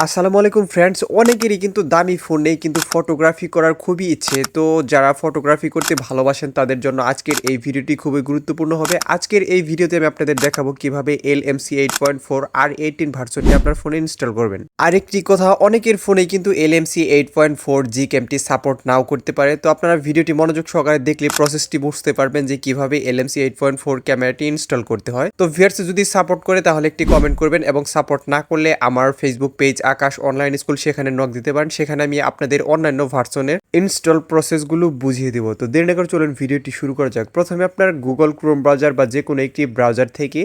আসসালামু আলাইকুম ফ্রেন্ডস, অনেকেরই কিন্তু দামি ফোনে কিন্তু ফটোগ্রাফি করার খুবই ইচ্ছে। তো যারা ফটোগ্রাফি করতে ভালোবাসেন তাদের জন্য আজকের এই ভিডিওটি খুবই গুরুত্বপূর্ণ হবে। আজকের এই ভিডিওতে আমি আপনাদের দেখাবো কিভাবে এলএমসি 8.4 R18 ভার্সনটি আপনার ফোনে ইনস্টল করবেন। আরেকটি কথা, অনেকের ফোনে কিন্তু এলএমসি 8.4 জি ক্যামটি সাপোর্ট নাও করতে পারে। তো আপনারা ভিডিওটি মনোযোগ সহকারে দেখলে প্রসেসটি বুঝতে পারবেন যে কিভাবে এলএমসি 8.4 ক্যামেরাটি ইনস্টল করতে হয়। তো ভিউয়ার্স যদি সাপোর্ট করে তাহলে একটি কমেন্ট করবেন, এবং সাপোর্ট না করলে আমার ফেসবুক পেজ আকাশ অনলাইন স্কুল সেখানে নক দিতে পারেন। সেখানে আমি আপনাদের অন্যান্য ভার্সনের ইনস্টল প্রসেসগুলো বুঝিয়ে দেবো। তো দেরি না করে চলুন ভিডিওটি শুরু করা যাক। প্রথমে আপনার গুগল ক্রোম ব্রাউজার বা যে কোনো একটি ব্রাউজার থেকে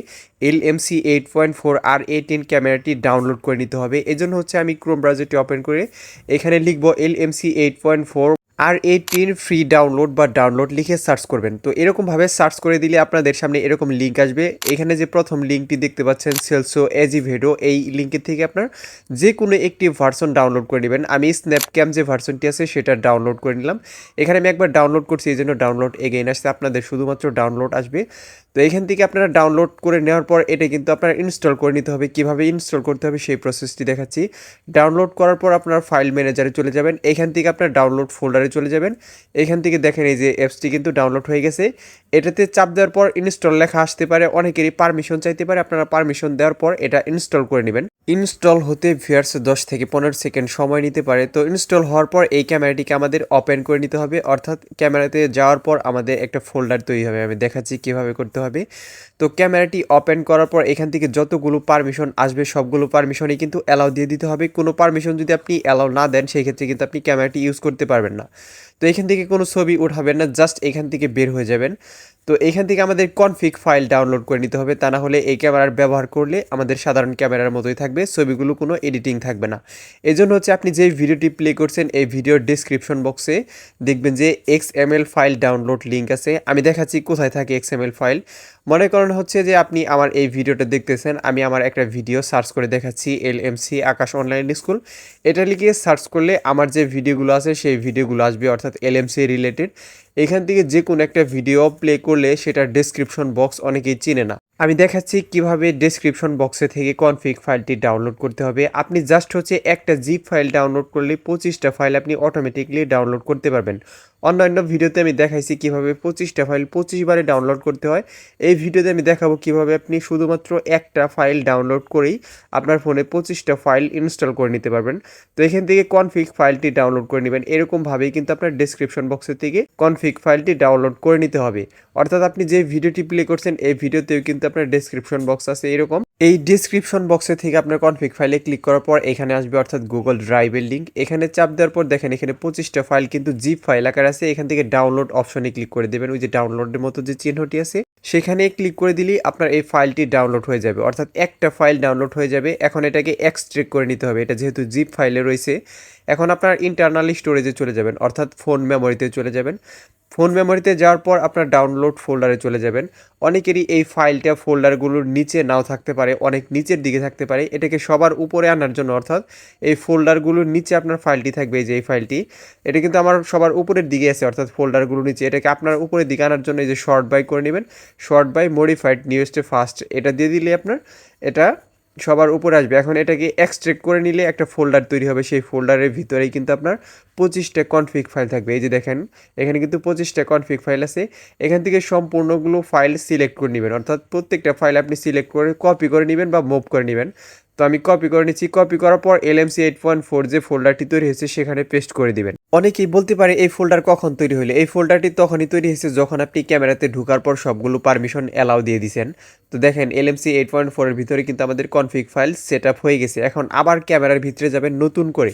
এলএমসি 8.4 R18 ক্যামেরাটি ডাউনলোড করে নিতে হবে। এজন্য হচ্ছে আমি ক্রোম ব্রাউজারটি ওপেন করে এখানে লিখব এলএমসি 8.4 R18 ফ্রি ডাউনলোড বা ডাউনলোড লিখে সার্চ করবেন। তো এরকমভাবে সার্চ করে দিলে আপনাদের সামনে এরকম লিঙ্ক আসবে। এখানে যে প্রথম লিঙ্কটি দেখতে পাচ্ছেন সেলসো এজিভেডো, এই লিঙ্কের থেকে আপনার যে কোনো একটি ভার্সন ডাউনলোড করে নেবেন। আমি স্ন্যাপক্যাম যে ভার্সনটি আছে সেটা ডাউনলোড করে নিলাম। এখানে আমি একবার ডাউনলোড করছি, এই জন্য ডাউনলোড এগেইন আসছে। আপনাদের শুধুমাত্র ডাউনলোড আসবে। তো এখান থেকে আপনারা ডাউনলোড করে নেওয়ার পর এটা কিন্তু আপনারা ইনস্টল করে নিতে হবে। কীভাবে ইনস্টল করতে হবে সেই প্রসেসটি দেখাচ্ছি। ডাউনলোড করার পর আপনার ফাইল ম্যানেজারে চলে যাবেন। এখান থেকে আপনার ডাউনলোড ফোল্ডারে চলে যাবেন। এখান থেকে দেখেন এই যে অ্যাপসটি কিন্তু ডাউনলোড হয়ে গেছে। এটাতে চাপ দেওয়ার পর ইনস্টল লেখা আসতে পারে, অনেকেরই পারমিশন চাইতে পারে। আপনারা পারমিশন দেওয়ার পর এটা ইনস্টল করে নেবেন। ইনস্টল হতে ভিউয়ার্স 10 থেকে 15 সেকেন্ড সময় নিতে পারে। তো ইনস্টল হওয়ার পর এই ক্যামেরাটিকে আমাদের ওপেন করে নিতে হবে, অর্থাৎ ক্যামেরাতে যাওয়ার পর আমাদের একটা ফোল্ডার তৈরি হবে। আমি দেখাচ্ছি কীভাবে করতে হবে। তো ক্যামেরাটি ওপেন করার পর এখান থেকে যতগুলো পারমিশন আসবে সবগুলো পারমিশনই কিন্তু অ্যালাউ দিয়ে দিতে হবে। কোনো পারমিশন যদি আপনি অ্যালাউ না দেন সেই ক্ষেত্রে কিন্তু আপনি ক্যামেরাটি ইউজ করতে পারবেন না। তো এখান থেকে কোনো ছবি উঠাবেন না, জাস্ট এখান থেকে বের হয়ে যাবেন। তো এখান থেকে আমাদের কনফিগ ফাইল ডাউনলোড করে নিতে হবে, তা না হলে এই ক্যামেরার ব্যবহার করলে আমাদের সাধারণ ক্যামেরার মতোই থাকবে, ছবিগুলো কোনো এডিটিং থাকবে না। এজন্য হচ্ছে আপনি যে ভিডিওটি প্লে করছেন এই ভিডিওর ডিসক্রিপশন বক্সে দেখবেন যে XML ফাইল ডাউনলোড লিঙ্ক আছে। আমি দেখাচ্ছি কোথায় থাকে XML ফাইল। মনে করেন হচ্ছে যে আপনি আমার এই ভিডিওটা দেখতেছেন, আমি আমার একটা ভিডিও সার্চ করে দেখাচ্ছি এলএমসি আকাশ অনলাইন স্কুল। এটা লিখে সার্চ করলে আমার যে ভিডিওগুলো আছে সেই ভিডিওগুলো আসবে, অর্থাৎ এলএমসি রিলেটেড। এখান থেকে যে কোনো একটা ভিডিও প্লে করলে সেটার ডেসক্রিপশন বক্স অনেকেই চিনে না। আমি দেখাচ্ছি কিভাবে ডেসক্রিপশন বক্সে থেকে কনফিগ ফাইলটি ডাউনলোড করতে হবে। আপনি জাস্ট হচ্ছে একটা জিপ ফাইল ডাউনলোড করলে 25টা ফাইল আপনি অটোমেটিকলি ডাউনলোড করতে পারবেন। অন্যান্য ভিডিওতে আমি দেখাইছি কিভাবে 25টা ফাইল 25 বারে ডাউনলোড করতে হয়। এই ভিডিওতে আমি দেখাবো কিভাবে আপনি শুধুমাত্র একটা ফাইল ডাউনলোড করেই আপনার ফোনে 25টা ফাইল ইনস্টল করে নিতে পারবেন। তো এখান থেকে কনফিগ ফাইলটি ডাউনলোড করে নেবেন। এরকমভাবেই কিন্তু আপনার ডেসক্রিপশন বক্সের থেকে কনফিগ ফাইলটি ডাউনলোড করে নিতে হবে। অর্থাৎ আপনি যে ভিডিওটি প্লে করছেন এই ভিডিওতেও কিন্তু আপনার ডেসক্রিপশন বক্স আছে এরকম। এই ডেসক্রিপশন বক্সে থেকে আপনার কনফিগ ফাইলে ক্লিক করার পর এখানে আসবে, অর্থাৎ গুগল ড্রাইভের লিঙ্ক। এখানে চাপ দেওয়ার পর দেখেন এখানে 25টা ফাইল কিন্তু জিপ ফাইল আকার আছে। এখান থেকে ডাউনলোড অপশনে ক্লিক করে দেবেন। ওই যে ডাউনলোডের মতো যে চিহ্নটি আছে সেখানে ক্লিক করে দিলেই আপনার এই ফাইলটি ডাউনলোড হয়ে যাবে, অর্থাৎ একটা ফাইল ডাউনলোড হয়ে যাবে। এখন এটাকে এক্সট্রাক্ট করে নিতে হবে, এটা যেহেতু জিপ ফাইলে রয়েছে। এখন আপনার ইন্টারনাল স্টোরেজে চলে যাবেন, অর্থাৎ ফোন মেমোরিতে চলে যাবেন। ফোন মেমোরিতে যাওয়ার পর আপনার ডাউনলোড ফোল্ডারে চলে যাবেন। অনেকেরই এই ফাইলটা ফোল্ডারগুলোর নিচে নাও থাকতে পারে, অনেক নিচের দিকে থাকতে পারে। এটাকে সবার উপরে আনার জন্য, অর্থাৎ এই ফোল্ডারগুলোর নিচে আপনার ফাইলটি থাকবে, এই যে এই ফাইলটি, এটা কিন্তু আমার সবার উপরের দিকে আছে, অর্থাৎ ফোল্ডারগুলোর নিচে। এটাকে আপনার উপরের দিকে আনার জন্য এই যে শর্ট বাই করে নেবেন, শর্ট বাই মডিফাইড নিউজে ফার্স্ট, এটা দিয়ে দিলে আপনার এটা সবার উপরে আসবে। এখন এটাকে এক্সট্রাক্ট করে নিলে একটা ফোল্ডার তৈরি হবে, সেই ফোল্ডারের ভিতরেই কিন্তু আপনার 25টা কনফিগ ফাইল থাকবে। এই যে দেখেন এখানে কিন্তু 25টা কনফিগ ফাইল আছে। এখান থেকে সম্পূর্ণগুলো ফাইল সিলেক্ট করে নেবেন, অর্থাৎ প্রত্যেকটা ফাইল আপনি সিলেক্ট করে কপি করে নেবেন বা মুভ করে নেবেন। তো আমি কপি করে নিচ্ছি। কপি করার পর এলএমসি 8.4 যে ফোল্ডারটি তৈরি হয়েছে সেখানে পেস্ট করে দিবেন। অনেকেই বলতে পারে এই ফোল্ডার কখন তৈরি হলো। এই ফোল্ডারটি তখনই তৈরি হয়েছে যখন আপনি ক্যামেরাতে ঢোকার পর সবগুলো পারমিশন অ্যালাউ দিয়ে দিয়েছেন। তো দেখেন এলএমসি 8.4 এর ভিতরে কিন্তু আমাদের কনফিগ ফাইল সেট আপ হয়ে গেছে। এখন আবার ক্যামেরার ভিতরে যাবেন নতুন করে,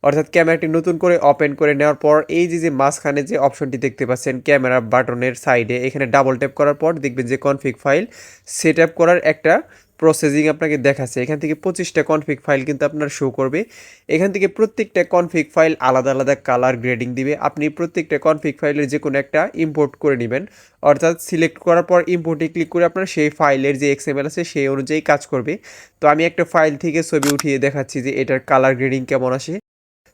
অর্থাৎ ক্যামেরাটি নতুন করে ওপেন করে নেওয়ার পর এই যে মাঝখানে যে অপশনটি দেখতে পাচ্ছেন ক্যামেরা বাটনের সাইডে, এখানে ডাবল ট্যাপ করার পর দেখবেন যে কনফিগ ফাইল সেট আপ করার একটা প্রসেসিং আপনাকে দেখাচ্ছে। এখান থেকে 25টা কনফিগ ফাইল কিন্তু আপনার শো করবে। এখান থেকে প্রত্যেকটা কনফিগ ফাইল আলাদা আলাদা কালার গ্রেডিং দিবে। আপনি প্রত্যেকটা কনফিগ ফাইলের যে কোনো একটা ইম্পোর্ট করে নেবেন, অর্থাৎ সিলেক্ট করার পর ইম্পোর্টে ক্লিক করে আপনার সেই ফাইলের যে XML আছে সেই অনুযায়ী কাজ করবে। তো আমি একটা ফাইল থেকে ছবি উঠিয়ে দেখাচ্ছি যে এটার কালার গ্রেডিং কেমন আসে।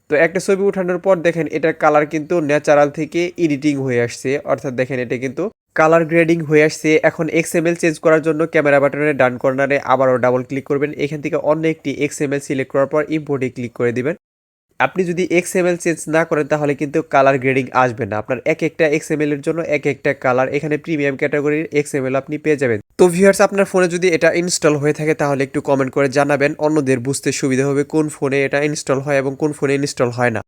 তো একটা ছবি উঠানোর পর দেখেন এটার কালার কিন্তু ন্যাচারাল থেকে এডিটিং হয়ে আসছে, অর্থাৎ দেখেন এটা কিন্তু কালার গ্রেডিং হয়ে আসছে। এখন এক্সএমএল চেঞ্জ করার জন্য ক্যামেরা বাটনের ডান কর্নারে আবারও ডাবল ক্লিক করবেন। এখান থেকে অন্য একটি এক্সএমএল সিলেক্ট করার পর ইম্পোর্টে ক্লিক করে দিবেন। আপনি যদি এক্সএমএল চেঞ্জ না করেন তাহলে কিন্তু কালার গ্রেডিং আসবে না। আপনার এক একটা এক্সএমএল এর জন্য এক একটা কালার, এখানে প্রিমিয়াম ক্যাটাগরির এক্সএমএল আপনি পেয়ে যাবেন। তো ভিউয়ার্স, আপনার ফোনে যদি এটা ইনস্টল হয়ে থাকে তাহলে একটু কমেন্ট করে জানাবেন, অন্যদের বুঝতে সুবিধা হবে কোন ফোনে এটা ইনস্টল হয় এবং কোন ফোনে ইনস্টল হয় না।